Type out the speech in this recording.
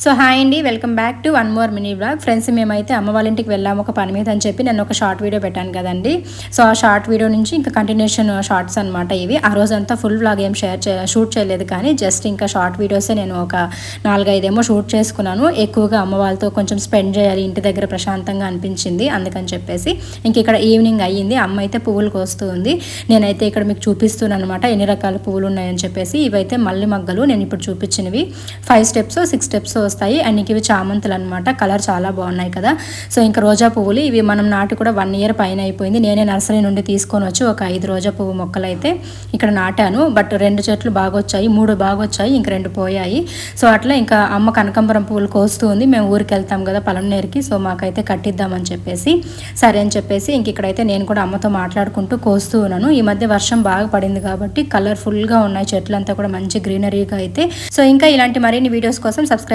So hi అండి, welcome back to one more mini blog. Friends, మేమైతే అమ్మ వాళ్ళ ఇంటికి వెళ్ళాము ఒక పని మీద అని చెప్పి నేను ఒక షార్ట్ వీడియో పెట్టాను కదండి. సో ఆ షార్ట్ వీడియో నుంచి ఇంకా కంటిన్యూషన్ షార్ట్స్ అనమాట ఇవి. ఆ రోజంతా ఫుల్ వ్లాగ్ ఏం షూట్ చేయలేదు, కానీ జస్ట్ ఇంకా షార్ట్ వీడియోసే నేను ఒక 4-5 షూట్ చేసుకున్నాను. ఎక్కువగా అమ్మ వాళ్ళతో కొంచెం స్పెండ్ చేయాలి, ఇంటి దగ్గర ప్రశాంతంగా అనిపించింది, అందుకని చెప్పేసి ఇంక ఇక్కడ ఈవినింగ్ అయ్యింది. అమ్మ అయితే పువ్వులు కోస్తూ ఉంది. నేనైతే ఇక్కడ మీకు చూపిస్తున్నాను అనమాట ఎన్ని రకాల పువ్వులు ఉన్నాయని చెప్పేసి. ఇవైతే మల్లి మగ్గలు, నేను ఇప్పుడు చూపించినవి 5 స్టెప్స్ 6 స్టెప్స్ వస్తాయి. అండ్ ఇవి చామంతులు అనమాట, కలర్ చాలా బాగున్నాయి కదా. సో ఇంకా రోజా పువ్వులు ఇవి మనం నాటి కూడా 1 ఇయర్ పైన అయిపోయింది. నేనే నర్సరీ నుండి తీసుకొని వచ్చి ఒక 5 రోజా పువ్వు మొక్కలు అయితే ఇక్కడ నాటాను. బట్ 2 చెట్లు బాగా వచ్చాయి, 3 బాగా వచ్చాయి, ఇంక 2 పోయాయి. సో అట్లా ఇంకా అమ్మ కనకాంబరం పువ్వులు కోస్తూ ఉంది. మేము ఊరికి వెళ్తాం కదా పలంనేరుకి, సో మాకైతే కట్టిద్దామని చెప్పేసి సరే అని చెప్పేసి ఇంక ఇక్కడైతే నేను కూడా అమ్మతో మాట్లాడుకుంటూ కోస్తూ ఉన్నాను. ఈ మధ్య వర్షం బాగా పడింది కాబట్టి కలర్ఫుల్గా ఉన్నాయి చెట్లంతా కూడా, మంచి గ్రీనరీగా అయితే. సో ఇంకా ఇలాంటి మరిన్ని వీడియోస్ కోసం సబ్స్క్రైబ్